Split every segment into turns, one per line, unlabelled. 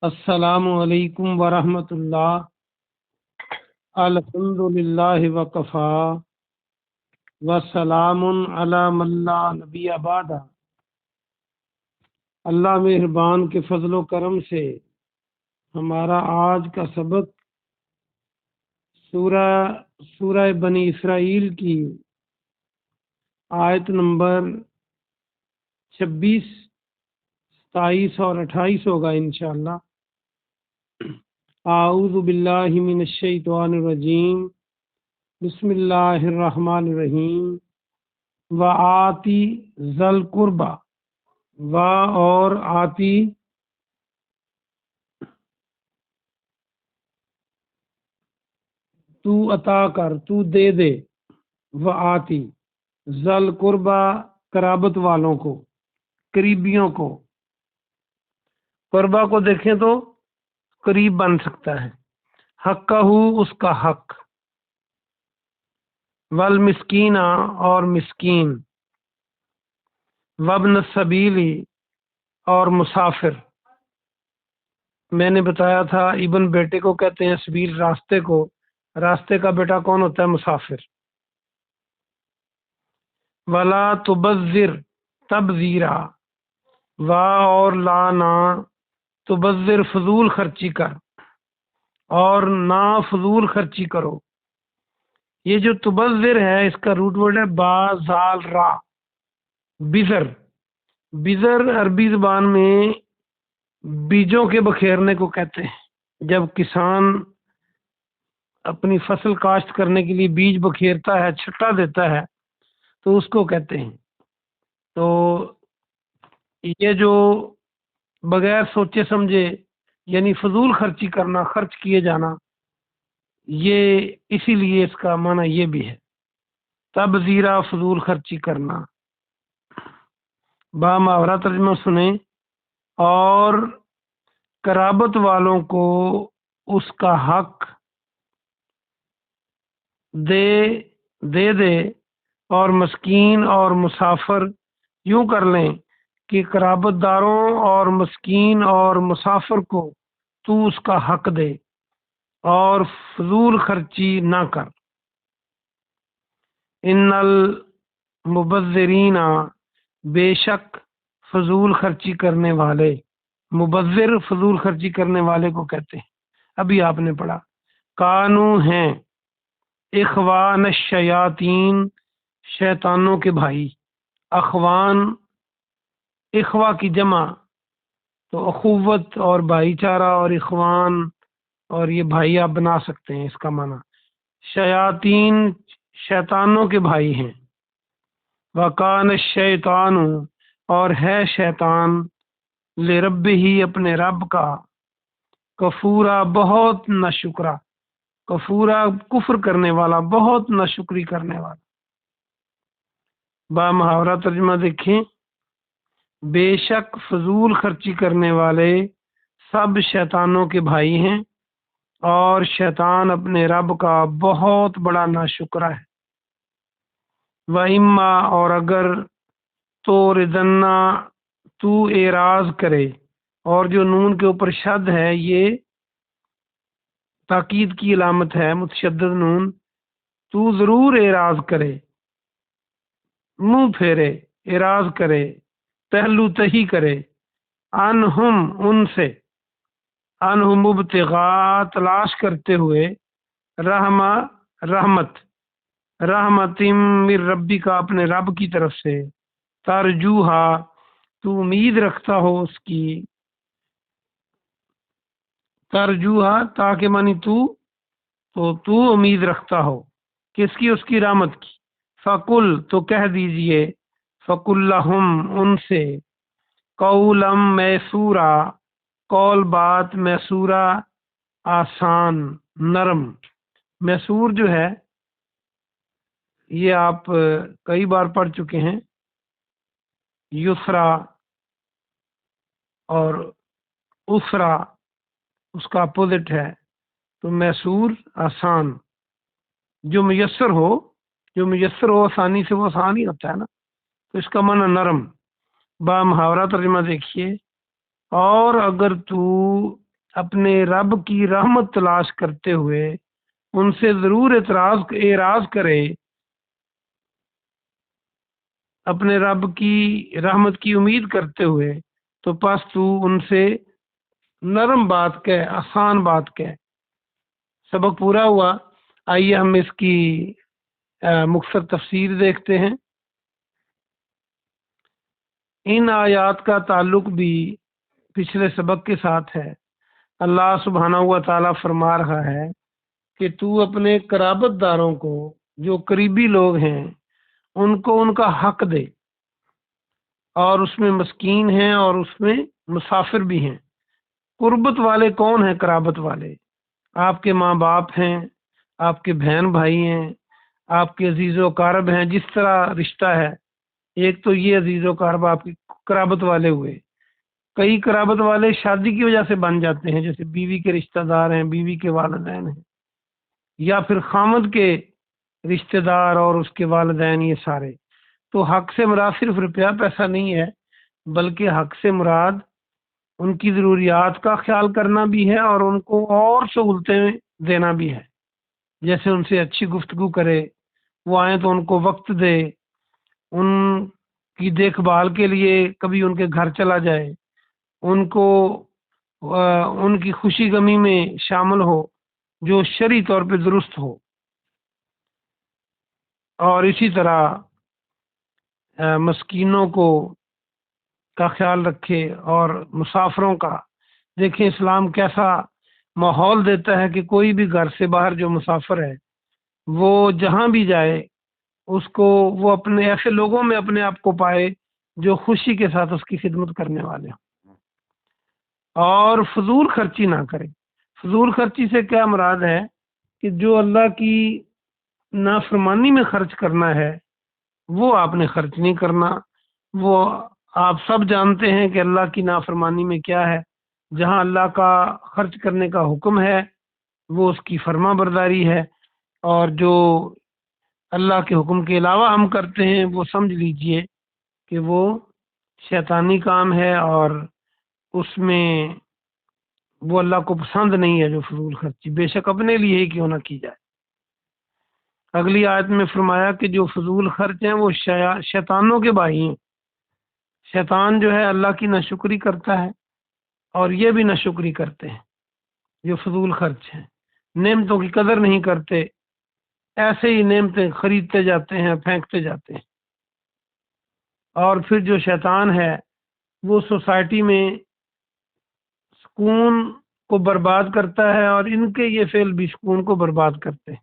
السلام علیکم ورحمۃ اللہ۔ الحمد للہ وکفا وسلام علی من لا نبی بعد۔ اللہ مہربان کے فضل و کرم سے ہمارا آج کا سبق سورہ بنی اسرائیل کی آیت نمبر 26، 27 اور 28 ہوگا انشاءاللہ۔ اعوذ باللہ من الشیطان الرجیم، بسم اللہ الرحمن الرحیم۔ وآتی ذل قربا، اور آتی تو عطا کر، تو دے دے، وآتی ذل قربا قرابت والوں کو، قریبیوں کو۔ قربا کو دیکھیں تو قریب بن سکتا ہے، حقہ اس کا حق، والمسکینہ اور مسکین، وابن السبیلی اور مسافر۔ میں نے بتایا تھا ابن بیٹے کو کہتے ہیں، سبیل راستے کو، راستے کا بیٹا کون ہوتا ہے؟ مسافر۔ ولا تبذر تبذیرا، اور لانا تبذر فضول خرچی کر، اور نہ فضول خرچی کرو۔ یہ جو تبذر ہے اس کا روٹ ورڈ ہے با زال را، بذر۔ بذر عربی زبان میں بیجوں کے بکھیرنے کو کہتے ہیں۔ جب کسان اپنی فصل کاشت کرنے کے لیے بیج بکھیرتا ہے، چھٹا دیتا ہے، تو اس کو کہتے ہیں۔ تو یہ جو بغیر سوچے سمجھے یعنی فضول خرچی کرنا، خرچ کیے جانا، یہ اسی لیے اس کا معنی یہ بھی ہے، تبذیرہ فضول خرچی کرنا۔ با محاورہ ترجمہ سنیں۔ اور قرابت والوں کو اس کا حق دے، اور مسکین اور مسافر یوں کر لیں کہ قرابت داروں اور مسکین اور مسافر کو تو اس کا حق دے اور فضول خرچی نہ کر۔ ان المبذرین، بے شک فضول خرچی کرنے والے، مبذر فضول خرچی کرنے والے کو کہتے ہیں۔ ابھی آپ نے پڑھا، کانو ہیں، اخوان الشیاطین، شیطانوں کے بھائی۔ اخوان، اخوا کی جمع تو اخوت اور بھائی چارہ، اور اخوان اور یہ بھائی آپ بنا سکتے ہیں، اس کا معنی شیاطین شیطانوں کے بھائی ہیں۔ وکان الشیطان، اور ہے شیطان، لرب ہی اپنے رب کا، کفورا بہت ناشکرا، کفورا کفر کرنے والا، بہت ناشکری کرنے والا۔ با محاورہ ترجمہ دیکھیں، بے شک فضول خرچی کرنے والے سب شیطانوں کے بھائی ہیں، اور شیطان اپنے رب کا بہت بڑا ناشکرا ہے۔ وَإِمَّا، اور اگر تو ردنا، تو اعراض کرے، اور جو نون کے اوپر شد ہے یہ تاکید کی علامت ہے، متشدد نون، تو ضرور اعراض کرے، منہ پھیرے، اعراض کرے، پہلو تہی کرے، انہم ان سے، انہم ابتغاء تلاش کرتے ہوئے، رحمت من ربی کا اپنے رب کی طرف سے، ترجوہا تو امید رکھتا ہو اس کی، ترجوہا تاکہ مانی تو امید رکھتا ہو کس کی؟ اس کی رحمت کی۔ فقل تو کہہ دیجئے، فقل لہم ان سے، قولم میسورا، قول بات میسورا آسان، نرم۔ میسور جو ہے یہ آپ کئی بار پڑھ چکے ہیں، یسرا اور اسرا اس کا اپوزٹ ہے، تو میسور آسان، جو میسر ہو آسانی سے، وہ آسان ہی ہوتا ہے نا، تو اس کا معنی نرم۔ با محاورہ ترجمہ دیکھیے، اور اگر تو اپنے رب کی رحمت تلاش کرتے ہوئے ان سے ضرور اعراض کرے، اپنے رب کی رحمت کی امید کرتے ہوئے، تو پس تو ان سے نرم بات کہہ، آسان بات کہہ۔ سبق پورا ہوا، آئیے ہم اس کی مختصر تفسیر دیکھتے ہیں۔ ان آیات کا تعلق بھی پچھلے سبق کے ساتھ ہے۔ اللہ سبحانہ و تعالیٰ فرما رہا ہے کہ تو اپنے قرابت داروں کو، جو قریبی لوگ ہیں، ان کو ان کا حق دے، اور اس میں مسکین ہیں اور اس میں مسافر بھی ہیں۔ قربت والے کون ہیں؟ قرابت والے آپ کے ماں باپ ہیں، آپ کے بہن بھائی ہیں، آپ کے عزیز و اقارب ہیں۔ جس طرح رشتہ ہے، ایک تو یہ عزیز و اقارب آپ کی قرابت والے ہوئے۔ کئی قرابت والے شادی کی وجہ سے بن جاتے ہیں، جیسے بیوی کے رشتہ دار ہیں، بیوی کے والدین ہیں، یا پھر خامد کے رشتہ دار اور اس کے والدین، یہ سارے۔ تو حق سے مراد صرف روپیہ پیسہ نہیں ہے، بلکہ حق سے مراد ان کی ضروریات کا خیال کرنا بھی ہے اور ان کو اور سہولتیں دینا بھی ہے۔ جیسے ان سے اچھی گفتگو کرے، وہ آئیں تو ان کو وقت دے، ان کی دیکھ بھال کے لیے کبھی ان کے گھر چلا جائے، ان کو ان کی خوشی غمی میں شامل ہو جو شرعی طور پہ درست ہو۔ اور اسی طرح مسکینوں کو کا خیال رکھے اور مسافروں کا۔ دیکھیں اسلام کیسا ماحول دیتا ہے کہ کوئی بھی گھر سے باہر جو مسافر ہے، وہ جہاں بھی جائے، اس کو وہ اپنے ایسے لوگوں میں اپنے آپ کو پائے جو خوشی کے ساتھ اس کی خدمت کرنے والے ہوں، اور فضول خرچی نہ کرے۔ فضول خرچی سے کیا مراد ہے کہ جو اللہ کی نافرمانی میں خرچ کرنا ہے وہ آپ نے خرچ نہیں کرنا۔ وہ آپ سب جانتے ہیں کہ اللہ کی نافرمانی میں کیا ہے۔ جہاں اللہ کا خرچ کرنے کا حکم ہے وہ اس کی فرما برداری ہے، اور جو اللہ کے حکم کے علاوہ ہم کرتے ہیں وہ سمجھ لیجئے کہ وہ شیطانی کام ہے، اور اس میں وہ اللہ کو پسند نہیں ہے جو فضول خرچی، بے شک اپنے لیے ہی کیوں نہ کی جائے۔ اگلی آیت میں فرمایا کہ جو فضول خرچ ہیں وہ شیطانوں کے بھائی ہیں۔ شیطان جو ہے اللہ کی ناشکری کرتا ہے، اور یہ بھی ناشکری کرتے ہیں جو فضول خرچ ہیں، نعمتوں کی قدر نہیں کرتے، ایسے ہی نعمتیں خریدتے جاتے ہیں، پھینکتے جاتے ہیں۔ اور پھر جو شیطان ہے وہ سوسائٹی میں سکون کو برباد کرتا ہے، اور ان کے یہ فعل بھی سکون کو برباد کرتے ہیں،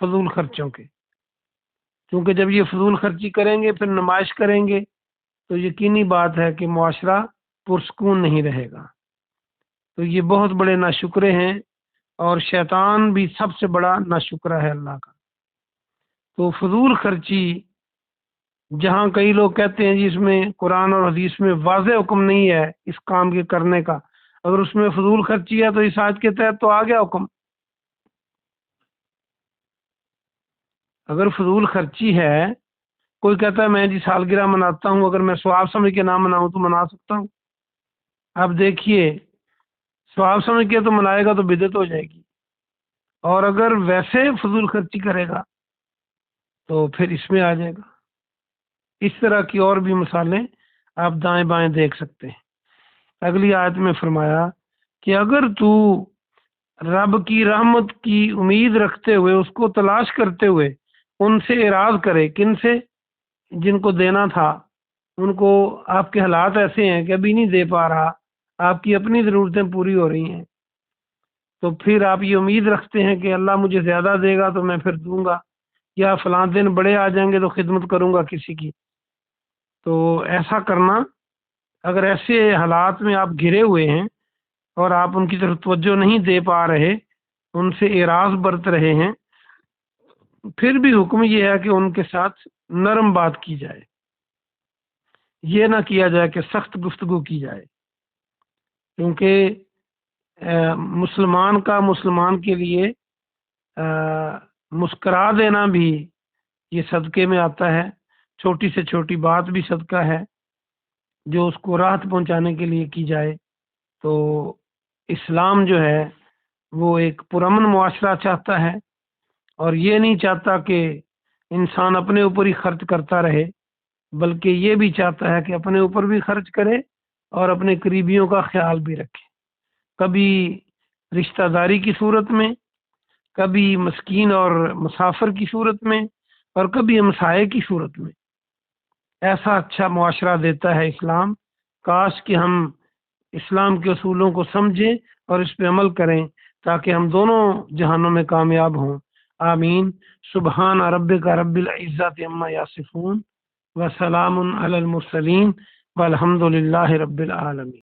فضول خرچوں کے۔ کیونکہ جب یہ فضول خرچی کریں گے، پھر نمائش کریں گے، تو یقینی بات ہے کہ معاشرہ پرسکون نہیں رہے گا۔ تو یہ بہت بڑے ناشکرے ہیں، اور شیطان بھی سب سے بڑا ناشکرہ ہے اللہ کا۔ تو فضول خرچی، جہاں کئی لوگ کہتے ہیں جی اس میں قرآن اور حدیث میں واضح حکم نہیں ہے اس کام کے کرنے کا، اگر اس میں فضول خرچی ہے تو اس آیت کے تحت تو آ گیا حکم۔ اگر فضول خرچی ہے، کوئی کہتا ہے میں جی سالگرہ مناتا ہوں، اگر میں ثواب سمجھ کے نہ مناؤں تو منا سکتا ہوں۔ اب دیکھیے، ثواب سمجھ کے تو منائے گا تو بدعت ہو جائے گی، اور اگر ویسے فضول خرچی کرے گا تو پھر اس میں آ جائے گا۔ اس طرح کی اور بھی مثالیں آپ دائیں بائیں دیکھ سکتے ہیں۔ اگلی آیت میں فرمایا کہ اگر تو رب کی رحمت کی امید رکھتے ہوئے، اس کو تلاش کرتے ہوئے ان سے اعراض کرے، کن سے؟ جن کو دینا تھا، ان کو آپ کے حالات ایسے ہیں کہ ابھی نہیں دے پا رہا، آپ کی اپنی ضرورتیں پوری ہو رہی ہیں، تو پھر آپ یہ امید رکھتے ہیں کہ اللہ مجھے زیادہ دے گا تو میں پھر دوں گا، یا فلاں دن بڑے آ جائیں گے تو خدمت کروں گا کسی کی۔ تو ایسا کرنا، اگر ایسے حالات میں آپ گھرے ہوئے ہیں اور آپ ان کی طرف توجہ نہیں دے پا رہے، ان سے اعراض برت رہے ہیں، پھر بھی حکم یہ ہے کہ ان کے ساتھ نرم بات کی جائے، یہ نہ کیا جائے کہ سخت گفتگو کی جائے، کیونکہ مسلمان کا مسلمان کے لیے مسکرا دینا بھی یہ صدقے میں آتا ہے۔ چھوٹی سے چھوٹی بات بھی صدقہ ہے جو اس کو راحت پہنچانے کے لیے کی جائے۔ تو اسلام جو ہے وہ ایک پرامن معاشرہ چاہتا ہے، اور یہ نہیں چاہتا کہ انسان اپنے اوپر ہی خرچ کرتا رہے، بلکہ یہ بھی چاہتا ہے کہ اپنے اوپر بھی خرچ کرے اور اپنے قریبیوں کا خیال بھی رکھے، کبھی رشتہ داری کی صورت میں، کبھی مسکین اور مسافر کی صورت میں، اور کبھی ہمسائے کی صورت میں۔ ایسا اچھا معاشرہ دیتا ہے اسلام۔ کاش کہ ہم اسلام کے اصولوں کو سمجھیں اور اس پہ عمل کریں تاکہ ہم دونوں جہانوں میں کامیاب ہوں۔ آمین۔ سبحان ربک رب العزت عما یصفون وسلام علی المرسلین والحمد للہ رب العالمین۔